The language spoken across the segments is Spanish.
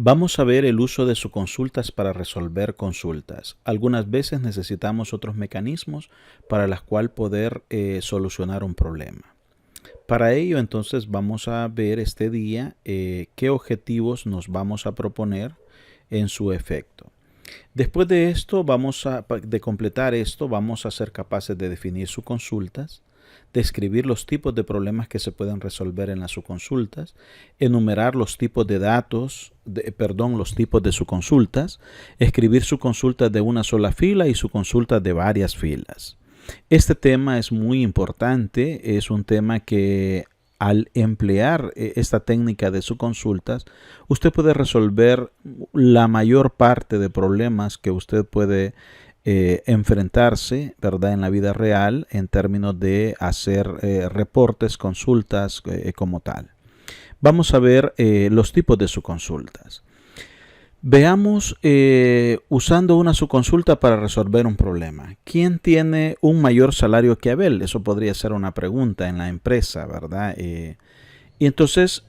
Vamos a ver el uso de sus consultas para resolver consultas. Algunas veces necesitamos otros mecanismos para los cuales poder solucionar un problema. Para ello, entonces, vamos a ver este día qué objetivos nos vamos a proponer en su efecto. Después de esto, de completar esto, vamos a ser capaces de definir sus consultas, describir los tipos de problemas que se pueden resolver en las subconsultas, enumerar los tipos de los tipos de subconsultas, escribir sus consultas de una sola fila y sus consultas de varias filas. Este tema es muy importante, es un tema que al emplear esta técnica de subconsultas, usted puede resolver la mayor parte de problemas que usted puede enfrentarse, ¿verdad?, en la vida real en términos de hacer reportes, consultas como tal. Vamos a ver los tipos de subconsultas. Veamos usando una subconsulta para resolver un problema. ¿Quién tiene un mayor salario que Abel? Eso podría ser una pregunta en la empresa, ¿verdad? Y entonces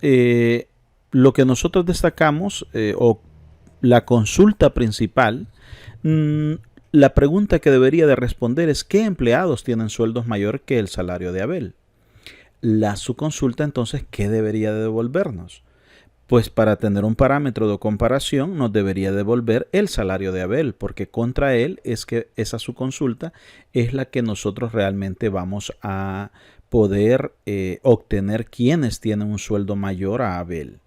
lo que nosotros destacamos o la consulta principal, la pregunta que debería de responder es ¿qué empleados tienen sueldos mayor que el salario de Abel? La subconsulta entonces, ¿qué debería de devolvernos? Pues para tener un parámetro de comparación nos debería devolver el salario de Abel, porque contra él es que esa subconsulta es la que nosotros realmente vamos a poder obtener quienes tienen un sueldo mayor a Abel.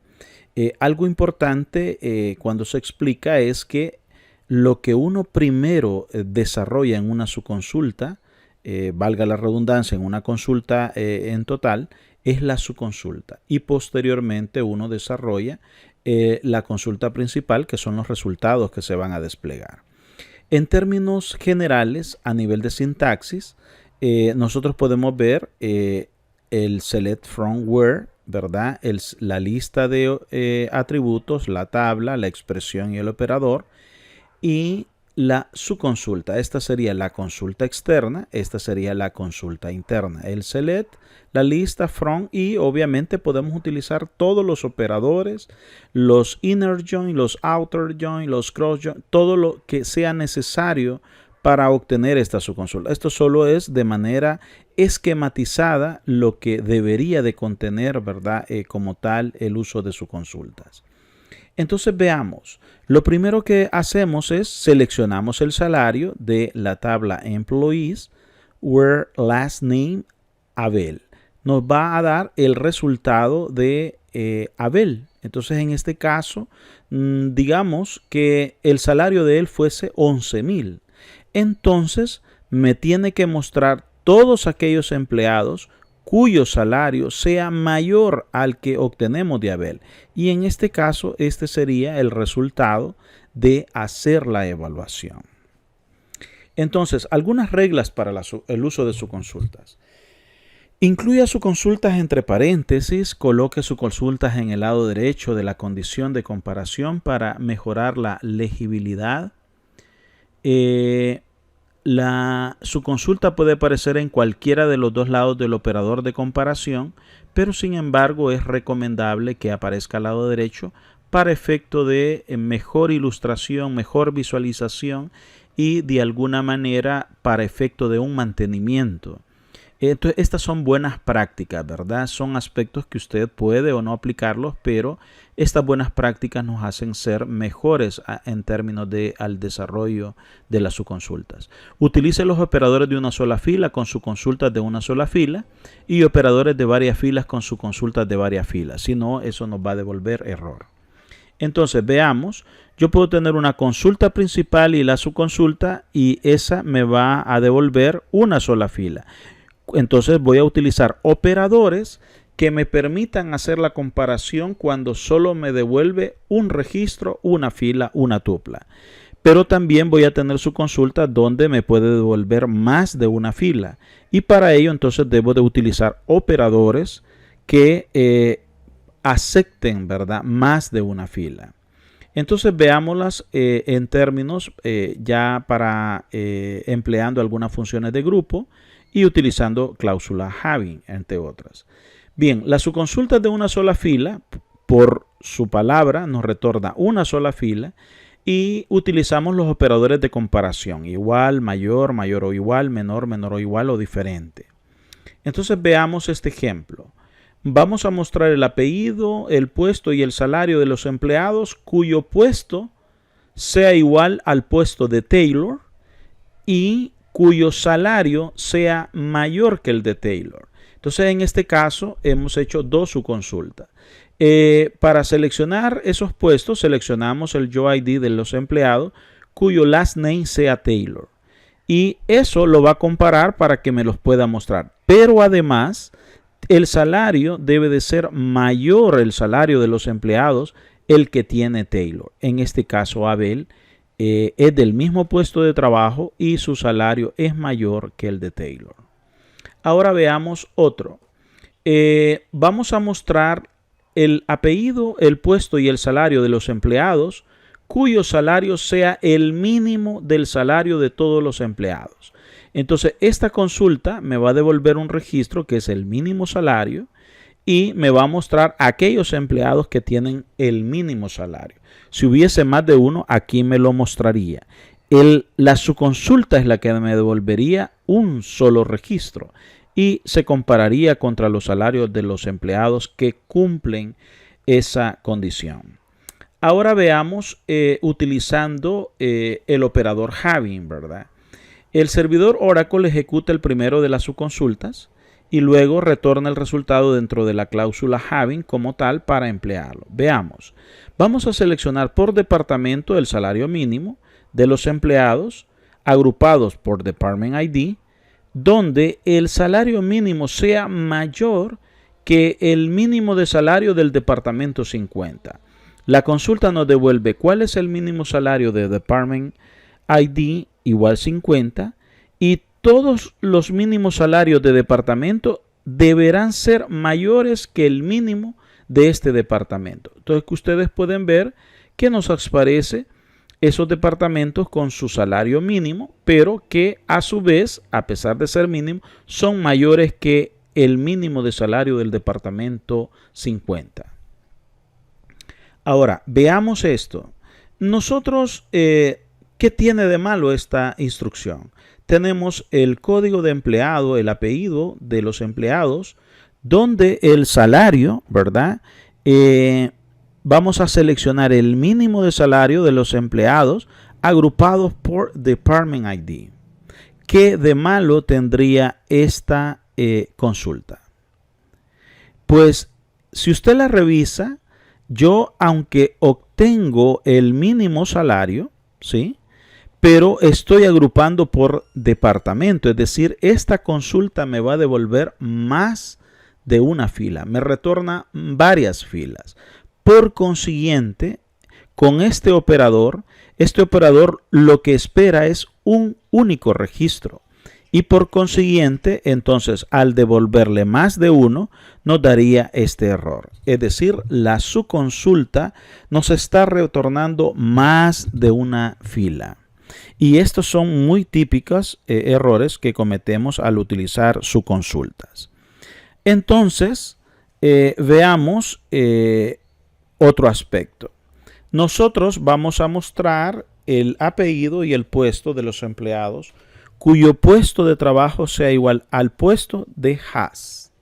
Algo importante cuando se explica es que lo que uno primero desarrolla en una subconsulta, valga la redundancia, en una consulta en total, es la subconsulta y posteriormente uno desarrolla la consulta principal, que son los resultados que se van a desplegar. En términos generales, a nivel de sintaxis, nosotros podemos ver el select from where, ¿verdad? La lista de atributos, la tabla, la expresión y el operador, y la subconsulta. Esta sería la consulta externa, esta sería la consulta interna. El select, la lista, from, y obviamente podemos utilizar todos los operadores, los inner join, los outer join, los cross join, todo lo que sea necesario para obtener esta subconsulta. Esto solo es de manera esquematizada lo que debería de contener, ¿verdad? Como tal, el uso de subconsultas. Entonces veamos, lo primero que hacemos es seleccionamos el salario de la tabla Employees, where last name Abel. Nos va a dar el resultado de Abel. Entonces en este caso, digamos que el salario de él fuese 11,000. Entonces me tiene que mostrar todos aquellos empleados cuyo salario sea mayor al que obtenemos de Abel. Y en este caso, este sería el resultado de hacer la evaluación. Entonces, algunas reglas para el uso de sus consultas. Incluya sus consultas entre paréntesis, coloque sus consultas en el lado derecho de la condición de comparación para mejorar la legibilidad. Su consulta puede aparecer en cualquiera de los dos lados del operador de comparación, pero sin embargo es recomendable que aparezca al lado derecho para efecto de mejor ilustración, mejor visualización y de alguna manera para efecto de un mantenimiento. Entonces, estas son buenas prácticas, ¿verdad? Son aspectos que usted puede o no aplicarlos, pero estas buenas prácticas nos hacen ser mejores en términos al desarrollo de las subconsultas. Utilice los operadores de una sola fila con sus consultas de una sola fila y operadores de varias filas con sus consultas de varias filas. Si no, eso nos va a devolver error. Entonces, veamos, yo puedo tener una consulta principal y la subconsulta y esa me va a devolver una sola fila. Entonces voy a utilizar operadores que me permitan hacer la comparación cuando solo me devuelve un registro, una fila, una tupla. Pero también voy a tener su consulta donde me puede devolver más de una fila. Y para ello entonces debo de utilizar operadores que acepten, ¿verdad?, más de una fila. Entonces veámoslas en términos ya para empleando algunas funciones de grupo y utilizando cláusula having, entre otras. Bien, las subconsultas de una sola fila por su palabra nos retorna una sola fila y utilizamos los operadores de comparación, igual, mayor, mayor o igual, menor, menor o igual o diferente. Entonces veamos este ejemplo. Vamos a mostrar el apellido, el puesto y el salario de los empleados cuyo puesto sea igual al puesto de Taylor y cuyo salario sea mayor que el de Taylor. Entonces en este caso hemos hecho dos subconsultas. Para seleccionar esos puestos seleccionamos el Job ID de los empleados cuyo last name sea Taylor. Y eso lo va a comparar para que me los pueda mostrar. Pero además el salario debe de ser mayor el salario de los empleados el que tiene Taylor. En este caso Abel es del mismo puesto de trabajo y su salario es mayor que el de Taylor. Ahora veamos otro. Vamos a mostrar el apellido, el puesto y el salario de los empleados cuyo salario sea el mínimo del salario de todos los empleados. Entonces esta consulta me va a devolver un registro que es el mínimo salario y me va a mostrar aquellos empleados que tienen el mínimo salario. Si hubiese más de uno, aquí me lo mostraría. La subconsulta es la que me devolvería un solo registro y se compararía contra los salarios de los empleados que cumplen esa condición. Ahora veamos utilizando el operador having, ¿verdad? El servidor Oracle ejecuta el primero de las subconsultas y luego retorna el resultado dentro de la cláusula having como tal para emplearlo. Veamos. Vamos a seleccionar por departamento el salario mínimo de los empleados agrupados por Department ID, donde el salario mínimo sea mayor que el mínimo de salario del departamento 50. La consulta nos devuelve cuál es el mínimo salario de Department ID igual 50 y todos los mínimos salarios de departamento deberán ser mayores que el mínimo de este departamento. Entonces que ustedes pueden ver que nos aparece esos departamentos con su salario mínimo, pero que a su vez, a pesar de ser mínimo, son mayores que el mínimo de salario del departamento 50. Ahora, veamos esto. Nosotros, ¿qué tiene de malo esta instrucción? Tenemos el código de empleado, el apellido de los empleados, donde el salario, ¿verdad? Vamos a seleccionar el mínimo de salario de los empleados agrupados por Department ID. ¿Qué de malo tendría esta consulta? Pues si usted la revisa, yo aunque obtengo el mínimo salario, ¿sí? Pero estoy agrupando por departamento, es decir, esta consulta me va a devolver más de una fila, me retorna varias filas. Por consiguiente, con este operador lo que espera es un único registro. Y por consiguiente, entonces, al devolverle más de uno, nos daría este error. Es decir, la subconsulta nos está retornando más de una fila. Y estos son muy típicos errores que cometemos al utilizar subconsultas. Entonces, veamos otro aspecto. Nosotros vamos a mostrar el apellido y el puesto de los empleados cuyo puesto de trabajo sea igual al puesto de has.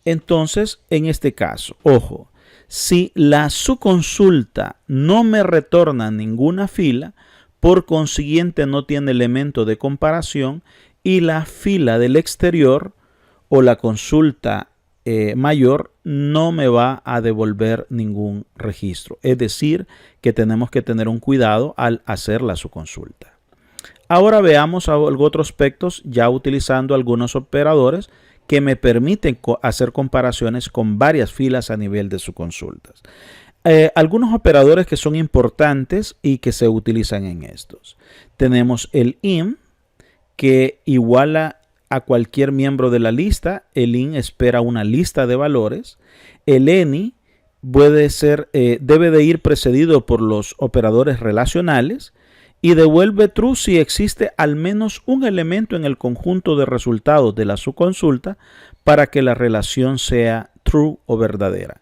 Entonces, en este caso, ojo, si la subconsulta no me retorna ninguna fila, por consiguiente no tiene elemento de comparación y la fila del exterior o la consulta mayor no me va a devolver ningún registro. Es decir, que tenemos que tener un cuidado al hacer la subconsulta. Ahora veamos otros aspectos ya utilizando algunos operadores que me permiten hacer comparaciones con varias filas a nivel de subconsultas. Algunos operadores que son importantes y que se utilizan en estos. Tenemos el IN, que iguala a cualquier miembro de la lista. El IN espera una lista de valores. El ANY debe de ir precedido por los operadores relacionales y devuelve true si existe al menos un elemento en el conjunto de resultados de la subconsulta para que la relación sea true o verdadera.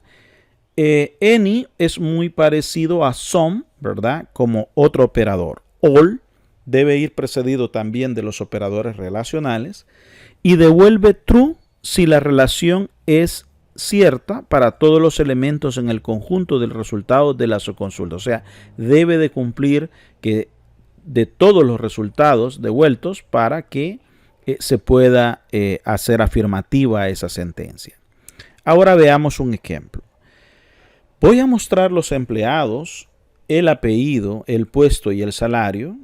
Any es muy parecido a some, ¿verdad? Como otro operador. All debe ir precedido también de los operadores relacionales y devuelve true si la relación es cierta para todos los elementos en el conjunto del resultado de la subconsulta. O sea, debe de cumplir que de todos los resultados devueltos para que se pueda hacer afirmativa esa sentencia. Ahora veamos un ejemplo. Voy a mostrar los empleados, el apellido, el puesto y el salario,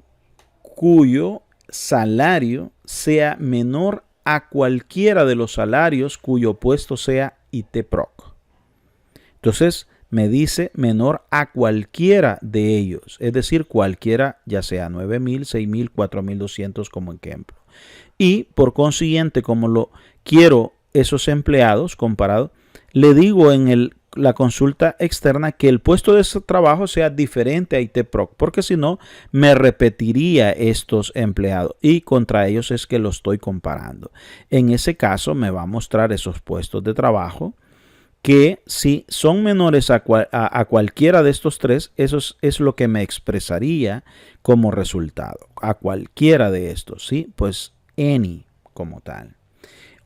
cuyo salario sea menor a cualquiera de los salarios cuyo puesto sea ITPROC. Entonces me dice menor a cualquiera de ellos, es decir, cualquiera, ya sea 9,000, 6,000, 4,200 como ejemplo. Y por consiguiente, como lo quiero esos empleados comparados, le digo en la consulta externa que el puesto de ese trabajo sea diferente a ITPROC, porque si no me repetiría estos empleados y contra ellos es que lo estoy comparando. En ese caso me va a mostrar esos puestos de trabajo que si son menores a cualquiera de estos tres, eso es lo que me expresaría como resultado, a cualquiera de estos, ¿sí? Pues any como tal.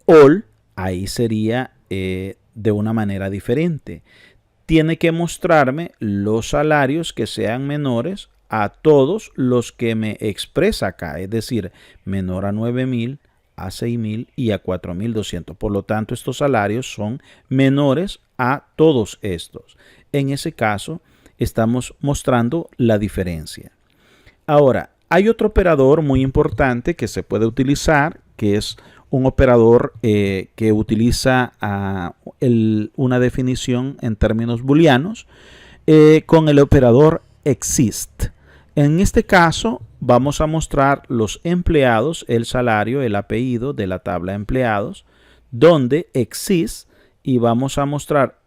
All, ahí sería de una manera diferente. Tiene que mostrarme los salarios que sean menores a todos los que me expresa acá, es decir, menor a 9,000, a 6,000 y a 4,200. Por lo tanto, estos salarios son menores a todos estos. En ese caso, estamos mostrando la diferencia. Ahora, hay otro operador muy importante que se puede utilizar, que es un operador que utiliza una definición en términos booleanos con el operador exist. En este caso vamos a mostrar los empleados, el salario, el apellido de la tabla de empleados, donde exist, y vamos a mostrar,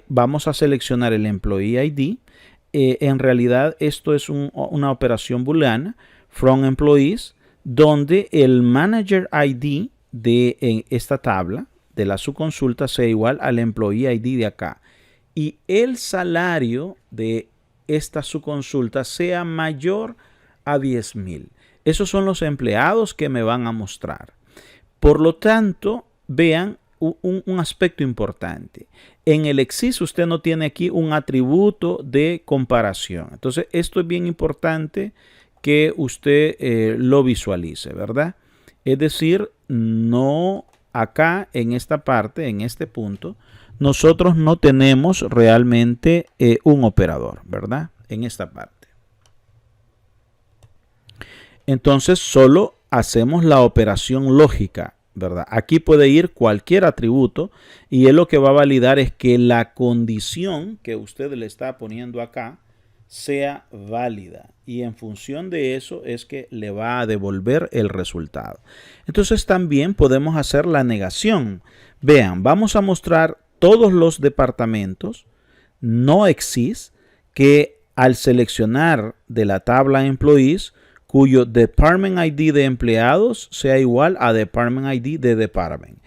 vamos a seleccionar el employee ID. En realidad esto es una operación booleana from employees, donde el manager ID de esta tabla de la subconsulta sea igual al employee ID de acá y el salario de esta subconsulta sea mayor a 10,000. Esos son los empleados que me van a mostrar. Por lo tanto, vean un aspecto importante. En el exist usted no tiene aquí un atributo de comparación. Entonces, esto es bien importante que usted lo visualice, ¿verdad? Es decir, no acá en esta parte, en este punto, nosotros no tenemos realmente un operador, ¿verdad? En esta parte. Entonces, solo hacemos la operación lógica, ¿verdad? Aquí puede ir cualquier atributo y él lo que va a validar es que la condición que usted le está poniendo acá sea válida y en función de eso es que le va a devolver el resultado. Entonces también podemos hacer la negación. Vean, vamos a mostrar todos los departamentos no exist que al seleccionar de la tabla employees cuyo department ID de empleados sea igual a department ID de department.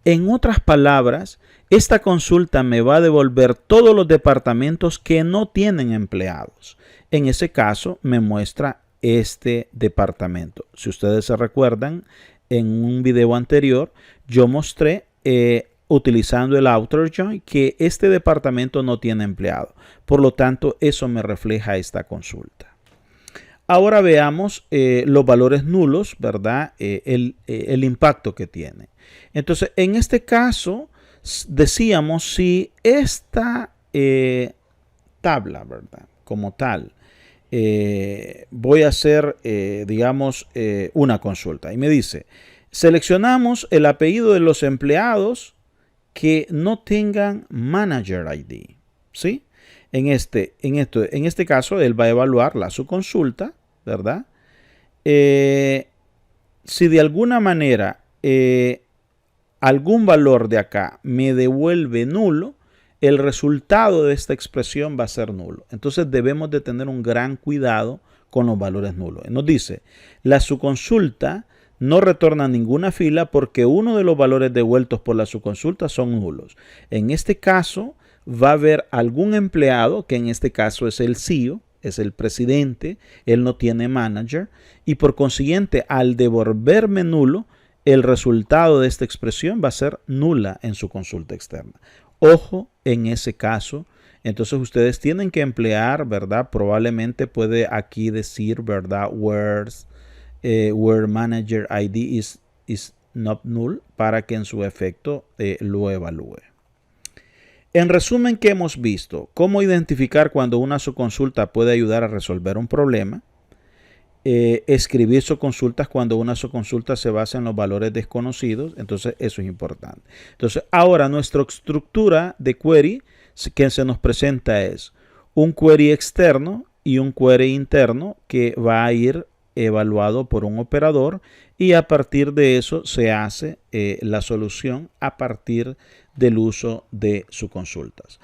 En otras palabras, esta consulta me va a devolver todos los departamentos que no tienen empleados. En ese caso, me muestra este departamento. Si ustedes se recuerdan, en un video anterior, yo mostré, utilizando el outer join, que este departamento no tiene empleado. Por lo tanto, eso me refleja esta consulta. Ahora veamos los valores nulos, ¿verdad? El impacto que tiene. Entonces, en este caso, decíamos si esta tabla, ¿verdad? Como tal, voy a hacer, digamos, una consulta. Y me dice, seleccionamos el apellido de los empleados que no tengan manager ID, ¿sí? En este caso, él va a evaluar la subconsulta, ¿verdad? Si de alguna manera algún valor de acá me devuelve nulo, el resultado de esta expresión va a ser nulo. Entonces debemos de tener un gran cuidado con los valores nulos. Nos dice, la subconsulta no retorna ninguna fila porque uno de los valores devueltos por la subconsulta son nulos. En este caso, va a haber algún empleado, que en este caso es el CEO, es el presidente, él no tiene manager, y por consiguiente, al devolverme nulo, el resultado de esta expresión va a ser nula en su consulta externa. Ojo en ese caso. Entonces ustedes tienen que emplear, ¿verdad? Probablemente puede aquí decir, ¿verdad? Where manager ID is not null, para que en su efecto lo evalúe. En resumen, ¿qué hemos visto? Cómo identificar cuando una subconsulta puede ayudar a resolver un problema. Escribir subconsultas cuando una subconsulta se basa en los valores desconocidos. Entonces eso es importante. Entonces ahora nuestra estructura de query que se nos presenta es un query externo y un query interno que va a ir evaluado por un operador, y a partir de eso se hace la solución a partir del uso de subconsultas.